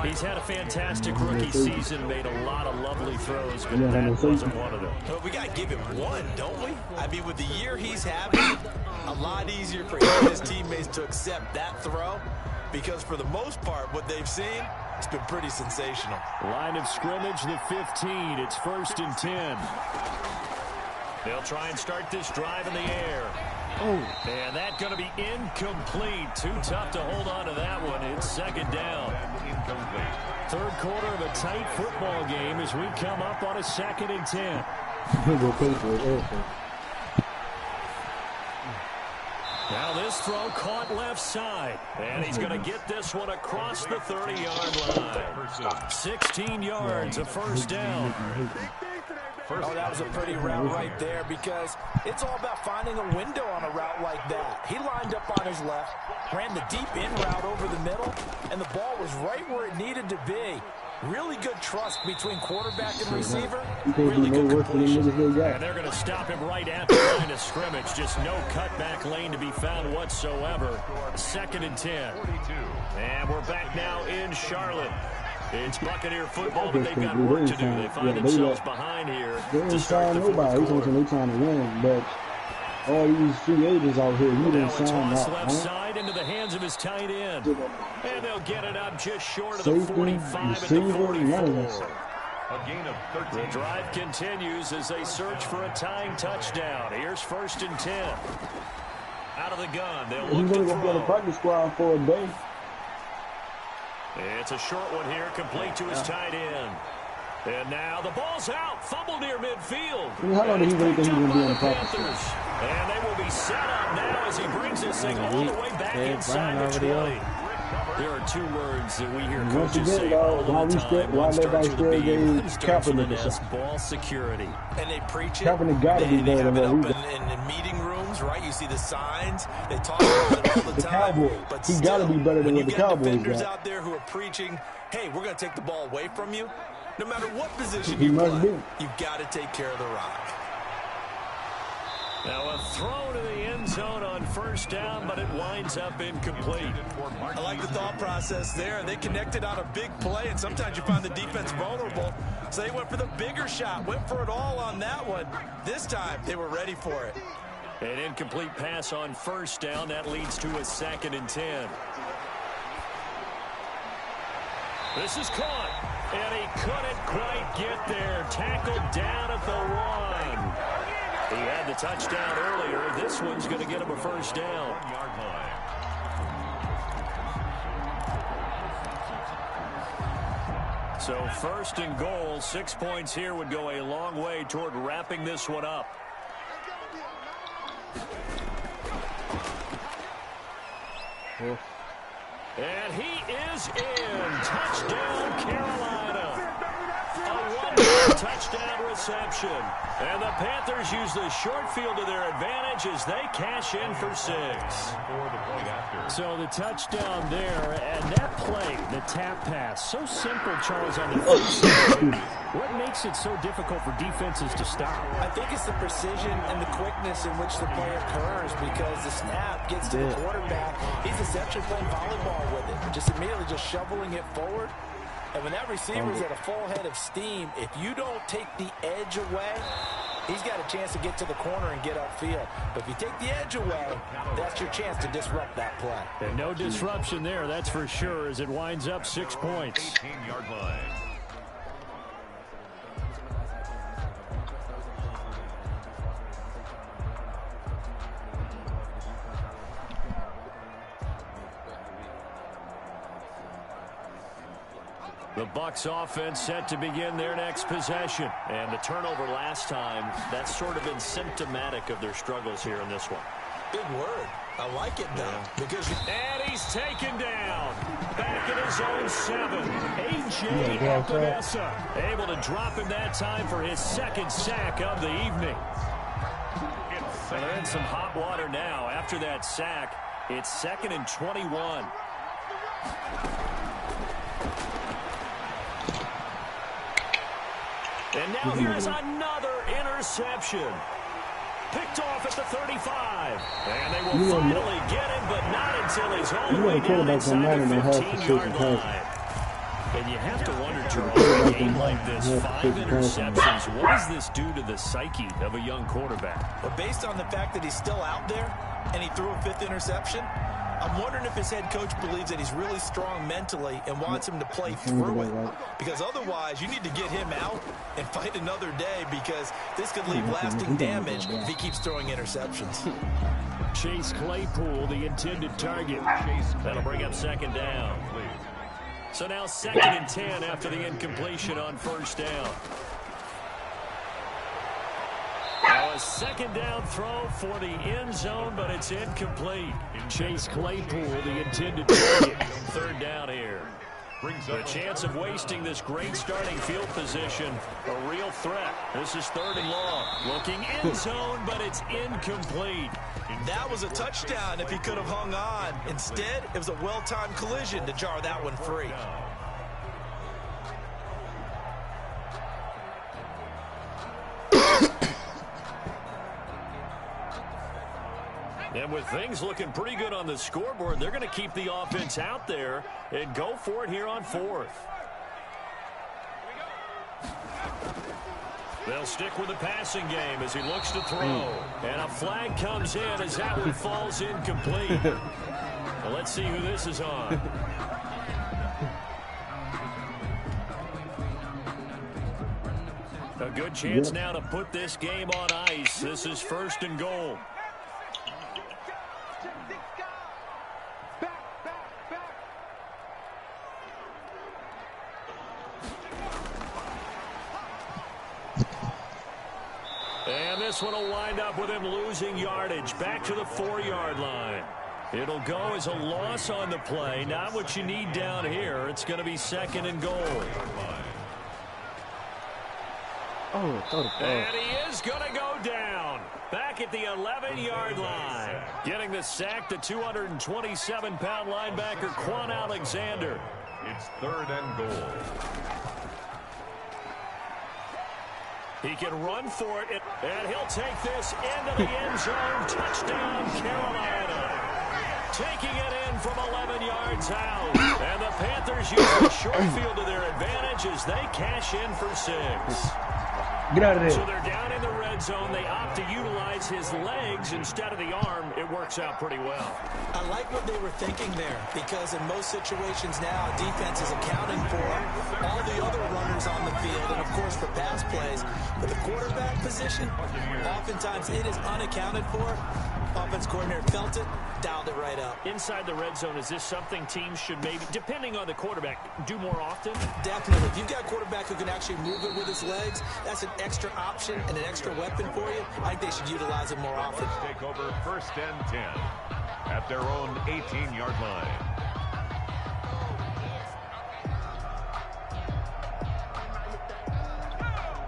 He's had a fantastic rookie season, made a lot of lovely throws, but that wasn't one of them. Well, we got to give him one, don't we? I mean, with the year he's having, a lot easier for him and his teammates to accept that throw, because for the most part, what they've seen, it's been pretty sensational. Line of scrimmage, the 15. It's 1st and 10. They'll try and start this drive in the air. Oh, and that's going to be incomplete. Too tough to hold on to that one. It's 2nd down. 3rd quarter of a tight football game as we come up on a 2nd and 10. Now this throw caught left side. And he's going to get this one across the 30-yard line. 16 yards, a 1st down. Oh, that was a pretty route right there, because it's all about finding a window on a route like that. He lined up on his left, ran the deep in route over the middle, and the ball was right where it needed to be. Really good trust between quarterback and receiver. Really good completion. And they're going to stop him right at the line of scrimmage. Just no cutback lane to be found whatsoever. 2nd and 10. And we're back now in Charlotte. It's Buccaneer football, but they've got work to do. They find themselves behind here to start the 4th quarter. They're trying to win, but all these free agents out here, you didn't sign that. Left side into the hands of his tight end. And they'll get it up just short of the 45 at the 44. A gain of 13. The drive continues as they search for a tying touchdown. Here's 1st and 10. Out of the gun, they'll look to throw. He's going to go to the practice squad for a day. It's a short one here, complete to his tight end. And now the ball's out, fumble near midfield. How long did he wait that he was going to be on the practice? And they will be set up now as he brings this thing all the way back inside the 20. There are 2 words that we hear coaches say all the time. One starts with a B, one starts with an S, ball security. And they preach it. They have it up in meeting rooms, right? You see the signs. They talk about it all the time. But he got to be better than what the Cowboys defenders out there who are preaching, hey, we're going to take the ball away from you. No matter what position you play, you've got to take care of the rock. Now a throw to the end zone on 1st down, but it winds up incomplete. I like the thought process there. They connected on a big play, and sometimes you find the defense vulnerable. So they went for the bigger shot, went for it all on that one. This time, they were ready for it. An incomplete pass on 1st down. That leads to a 2nd and 10. This is caught, and he couldn't quite get there. Tackled down at the 1. He had the touchdown earlier. This one's going to get him a 1st down. So 1st and goal, 6 points here would go a long way toward wrapping this one up. And he is in. Touchdown, Carolina. A one touchdown reception. And the Panthers use the short field to their advantage as they cash in for 6. So the touchdown there, and that play, the tap pass, so simple, Charles, on the first side. What makes it so difficult for defenses to stop? I think it's the precision and the quickness in which the play occurs, because the snap gets to the quarterback. He's essentially playing volleyball with it, just immediately just shoveling it forward. And when that receiver's at a full head of steam, if you don't take the edge away, he's got a chance to get to the corner and get upfield. But if you take the edge away, that's your chance to disrupt that play. And no disruption there, that's for sure, as it winds up 6 points. 18-yard line. The Bucs offense set to begin their next possession. And the turnover last time, that's sort of been symptomatic of their struggles here in this one. Big word. I like it, though. Because and he's taken down. Back in his own 7. A.J. Epinesa able to drop him that time for his 2nd sack of the evening. And they're in some hot water now. After that sack, it's 2nd and 21. And now here's another interception. Picked off at the 35. And they will finally get him, but not until he's all the way down inside the 15-yard line. And you have to wonder, Charles, in a game like this, 5 interceptions, what does this do to the psyche of a young quarterback? Well, based on the fact that he's still out there and he threw a 5th interception, I'm wondering if his head coach believes that he's really strong mentally and wants him to play through it. Because otherwise, you need to get him out and fight another day, because this could leave lasting damage if he keeps throwing interceptions. Chase Claypool, the intended target. That'll bring up 2nd down. So now 2nd and 10 after the incompletion on 1st down. Now a 2nd down throw for the end zone, but it's incomplete. Chase Claypool, the intended target. 3rd down here. The chance of wasting this great starting field position, a real threat. This is 3rd and long. Looking end zone, but it's incomplete. That was a touchdown if he could have hung on. Instead, it was a well-timed collision to jar that one free. And with things looking pretty good on the scoreboard, they're going to keep the offense out there and go for it here on 4th. They'll stick with the passing game as he looks to throw. And a flag comes in as that one falls incomplete. Well, let's see who this is on. A good chance now to put this game on ice. This is 1st and goal. And this one will wind up with him losing yardage back to the 4-yard line. It'll go as a loss on the play. Not what you need down here. It's going to be 2nd and goal. And he is going to go down. Back at the 11-yard line. Getting the sack, the 227-pound linebacker, Quan Alexander. It's 3rd and goal. He can run for it, and he'll take this into the end zone. Touchdown, Carolina. Taking it in from 11 yards out. And the Panthers use the short field to their advantage as they cash in for 6. Get out of there. So they're down in the red zone. They opt to utilize his legs instead of the arm. It works out pretty well. I like what they were thinking there, because in most situations now, defense is accounting for all the other runners on the field and, of course, for pass plays. But the quarterback position, oftentimes it is unaccounted for. Offense coordinator felt it, dialed it right up. Inside the red zone, is this something teams should maybe, depending on the quarterback, do more often? Definitely. If you've got a quarterback who can actually move it with his legs, that's an extra option and an extra weapon for you. I think they should utilize it more often. Take over 1st and 10 at their own 18-yard line.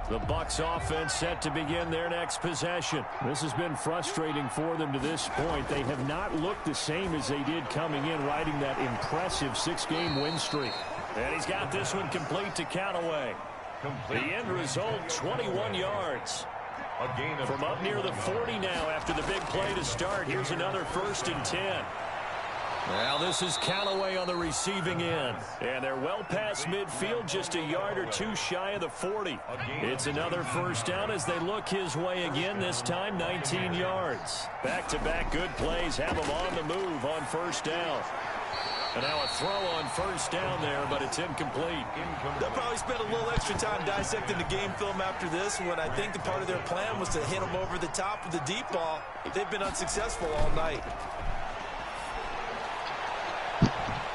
The Bucs offense set to begin their next possession. This has been frustrating for them to this point. They have not looked the same as they did coming in, riding that impressive 6-game win streak. And he's got this one complete to Callaway. The end result, 21 yards. A gain of from up near the 40 now after the big play to start. Here's another 1st and 10. Now this is Callaway on the receiving end. And they're well past midfield, just a yard or two shy of the 40. It's another 1st down as they look his way again, this time 19 yards. Back-to-back good plays have them on the move on 1st down. And now a throw on 1st down there, but it's incomplete. They'll probably spend a little extra time dissecting the game film after this, when I think the part of their plan was to hit them over the top of the deep ball. They've been unsuccessful all night.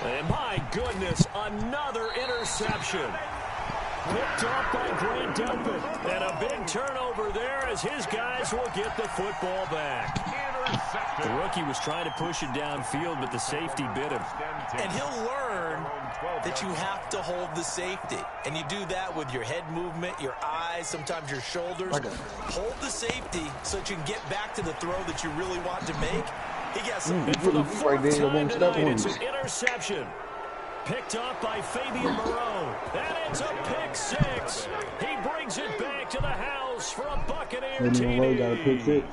And my goodness, another interception. Picked off by Grant Delpit. And a big turnover there as his guys will get the football back. The rookie was trying to push it downfield, but the safety bit him. And he'll learn that you have to hold the safety. And you do that with your head movement, your eyes, sometimes your shoulders. Hold the safety so that you can get back to the throw that you really want to make. He got some. And for the 4th time tonight, it's an interception. Picked off by Fabian Moreau. And it's a pick 6. He brings it back to the house for a Buccaneer TD.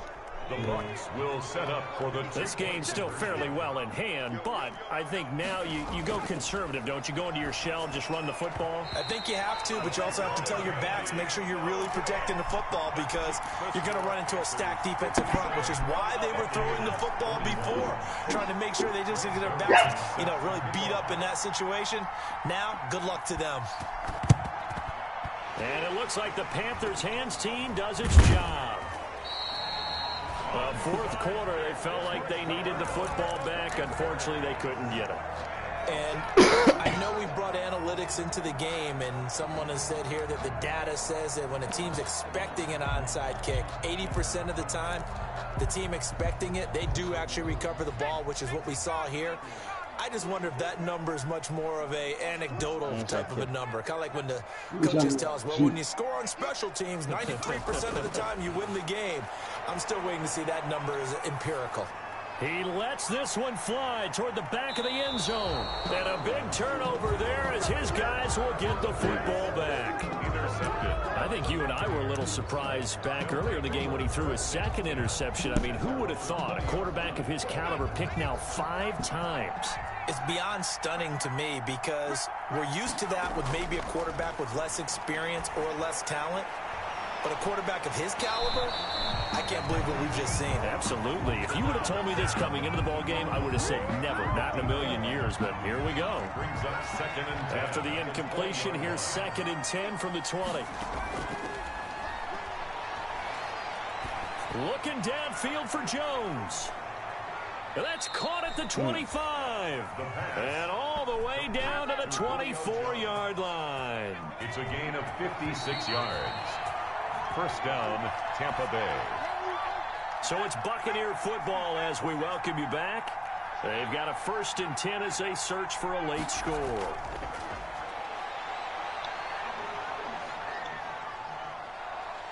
The Bucs will set up for the... This game's still fairly well in hand, but I think now you go conservative, don't you? Go into your shell, just run the football? I think you have to, but you also have to tell your backs, make sure you're really protecting the football, because you're going to run into a stacked defensive front, which is why they were throwing the football before, trying to make sure they just get their backs, really beat up in that situation. Now, good luck to them. And it looks like the Panthers' hands team does its job. 4th quarter, they felt like they needed the football back. Unfortunately, they couldn't get it. And I know we brought analytics into the game, and someone has said here that the data says that when a team's expecting an onside kick, 80% of the time, the team expecting it, they do actually recover the ball, which is what we saw here. I just wonder if that number is much more of a anecdotal type of a number. Kind of like when the coaches tell us, well, when you score on special teams, 93% of the time you win the game. I'm still waiting to see that number is empirical. He lets this one fly toward the back of the end zone. And a big turnover there as his guys will get the football back. I think you and I were a little surprised back earlier in the game when he threw his 2nd interception. I mean, who would have thought a quarterback of his caliber picked now 5 times? It's beyond stunning to me, because we're used to that with maybe a quarterback with less experience or less talent. But a quarterback of his caliber, I can't believe what we've just seen. Absolutely. If you would have told me this coming into the ball game, I would have said never, not in a million years. But here we go. Brings up 2nd and 10. After the incompletion, here's 2nd and 10 from the 20. Looking downfield for Jones. That's caught at the 25. And all the way down to the 24-yard line. It's a gain of 56 yards. 1st down, Tampa Bay. So it's Buccaneer football as we welcome you back. They've got a 1st and 10 as they search for a late score.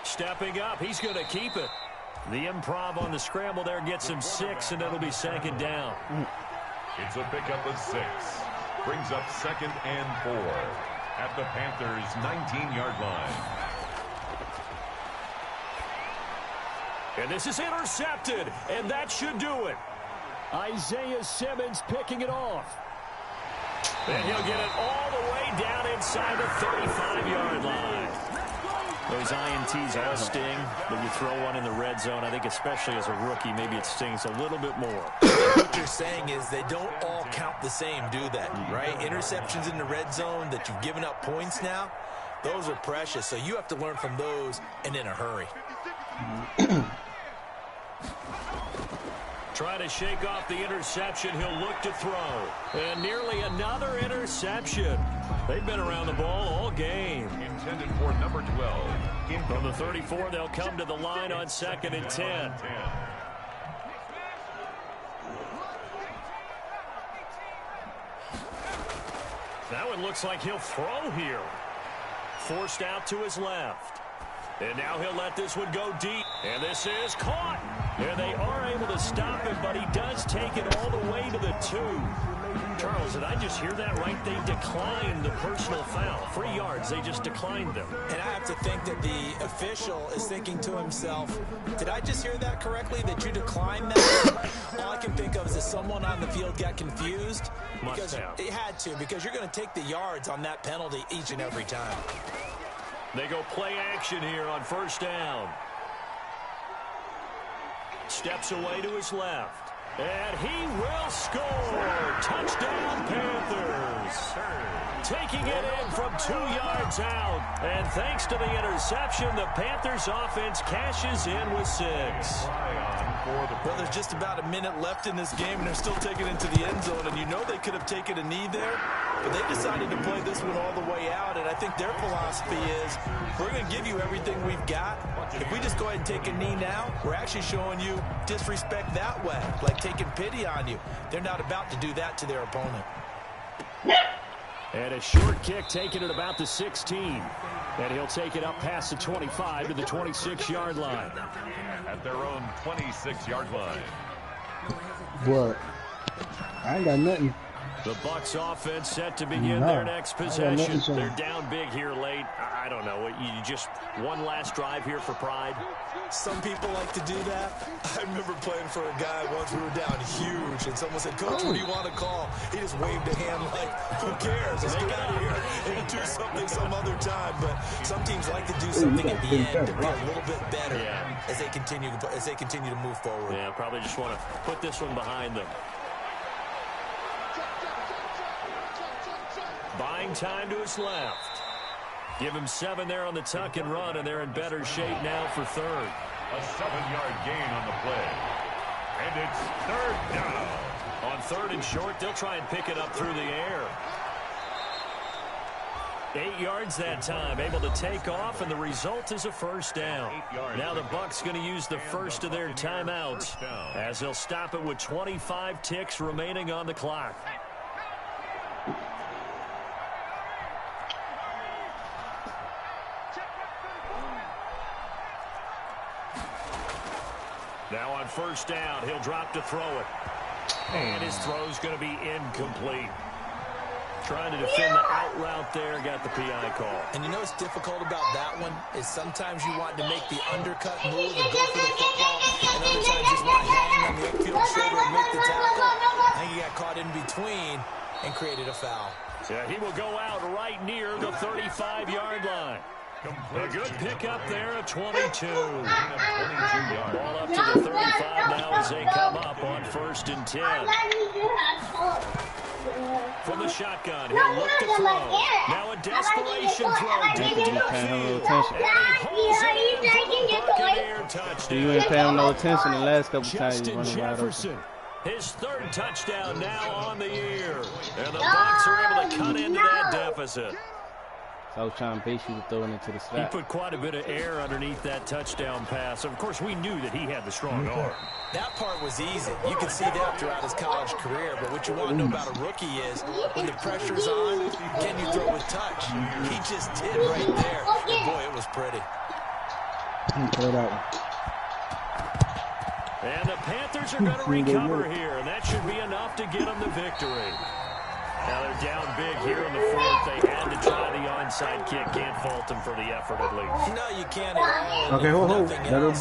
Stepping up, he's going to keep it. The improv on the scramble there gets him 6, and it'll be 2nd down. It's a pickup of 6. Brings up 2nd and 4 at the Panthers' 19-yard line. And this is intercepted, and that should do it. Isaiah Simmons picking it off. And he'll get it all the way down inside the 35-yard line. Those INTs all sting, but you throw one in the red zone, I think especially as a rookie, maybe it stings a little bit more. What you're saying is they don't all count the same, do they? Right? Interceptions in the red zone that you've given up points now, those are precious. So you have to learn from those and in a hurry. Try to shake off the interception. He'll look to throw. And nearly another interception. They've been around the ball all game. Intended for number 12. From the 34, they'll come to the line on 2nd and 10. That one looks like he'll throw here. Forced out to his left. And now he'll let this one go deep. And this is caught. And they are able to stop him, but he does take it all the way to the 2. Charles, did I just hear that right? They declined the personal foul. 3 yards, they just declined them. And I have to think that the official is thinking to himself, did I just hear that correctly, that you declined that? All I can think of is that someone on the field got confused. Must have. It had to, because you're going to take the yards on that penalty each and every time. They go play action here on first down. Steps away to his left. And he will score. Touchdown, Panthers. Taking it in from 2 yards out. And thanks to the interception, the Panthers offense cashes in with 6. Well, there's just about a minute left in this game, and they're still taking it into the end zone. And you know they could have taken a knee there, but they decided to play this one all the way out. And I think their philosophy is, we're going to give you everything we've got. If we just go ahead and take a knee now, we're actually showing you disrespect that way, like taking pity on you. They're not about to do that to their opponent. And a short kick taken at about the 16. And he'll take it up past the 25 to the 26-yard line. At their own 26-yard line. What? I ain't got nothing. The Bucs offense set to begin their next possession. They're down big here late. I don't know. You just one last drive here for pride? Some people like to do that. I remember playing for a guy once. We were down huge, and someone said, Coach, what do you want to call? He just waved a hand like, who cares? Let's get out of here and do something some other time. But some teams like to do something at the end to be a little bit better as they continue to move forward. Yeah, probably just want to put this one behind them. Buying time to his left. Give him 7 there on the tuck and run, and they're in better shape now for third. A 7-yard gain on the play. And it's third down. On third and short, they'll try and pick it up through the air. 8 yards that time, able to take off, and the result is a first down. Now the Bucs going to use the first of their timeouts as they'll stop it with 25 ticks remaining on the clock. Now on first down, he'll drop to throw it. And his throw's going to be incomplete. Trying to defend the out route there, got the PI call. And you know what's difficult about that one is sometimes you want to make the undercut move and go for the football, and other times you just want to hang on the upfield shoulder and make the tackle. I think he got caught in between and created a foul. Yeah, he will go out right near the 35-yard line. A good pickup there at 22. Ball up to the 35 now as they come up on first and 10. From the shotgun, he'll look to throw. Now a desperation throw. Deep downfield. You ain't paying no attention the last couple times. Justin Jefferson. His third touchdown now on the year. And the Bucs are able to cut into that deficit. I was trying to base you with throwing it to the He slot. put quite a bit of air underneath that touchdown pass. Of course, we knew that he had the strong arm. That part was easy. You can see that throughout his college career. But what you want to know about a rookie is when the pressure's on, can you throw with touch? He just did right there. And boy, it was pretty. And the Panthers are going to recover here, and that should be enough to get them the victory. Now they're down big here in the fourth. They had to try the onside kick. Can't fault them for the effort at least. No, you can't at all. Okay,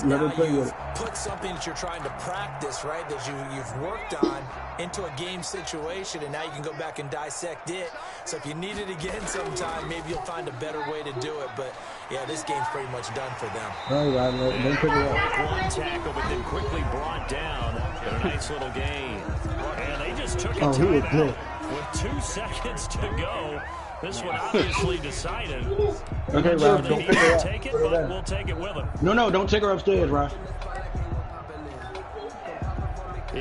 let him play with it. Put something that you're trying to practice, right, that you've worked on into a game situation, and now you can go back and dissect it. So if you need it again sometime, maybe you'll find a better way to do it. But, yeah, this game's pretty much done for them. All right, let him pick it up. One tackle, but then quickly brought down in a nice little game. And they just took a timeout. With 2 seconds to go, this one obviously decided. Okay, Rob, don't pick her up. Take it, but we'll take it with him. No, don't take her upstairs, Rob.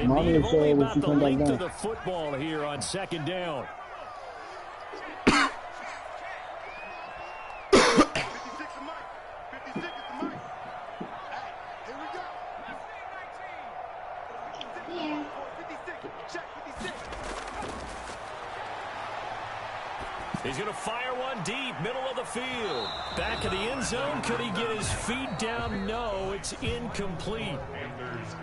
Mommy is only about the length of the football here on second down. He's going to fire one deep, middle of the field. Back of the end zone. Could he get his feet down? No, it's incomplete.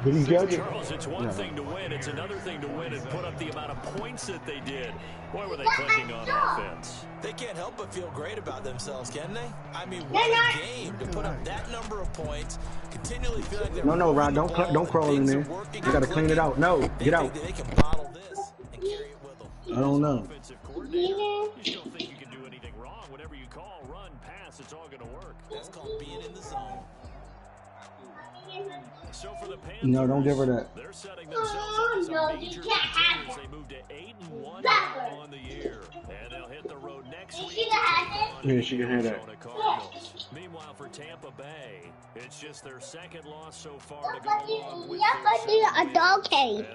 Did he catch it? Charles, it's one thing to win. It's another thing to win and put up the amount of points that they did. Boy, were they clicking on offense. They can't help but feel great about themselves, can they? I mean, what a game to put up that number of points. Continually feel like they're no, Rod, don't crawl in there. You got to clean it out. No, get out. They can bottle this and carry it with them. I don't know. You still think you can do anything wrong? Whatever you call, run, pass, it's all going to work. That's called being in the zone. So for the Panthers, No, don't give her that. They're setting themselves up as a major contender as they move to 8-1 on the year. And they'll hit the road next week. Yeah, she can hear that. Meanwhile, for Tampa Bay, it's just their second loss so far to go along with a dog cage.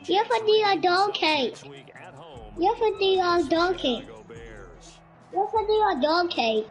You have a dog cage. You have a dog cage. You have a dog cage.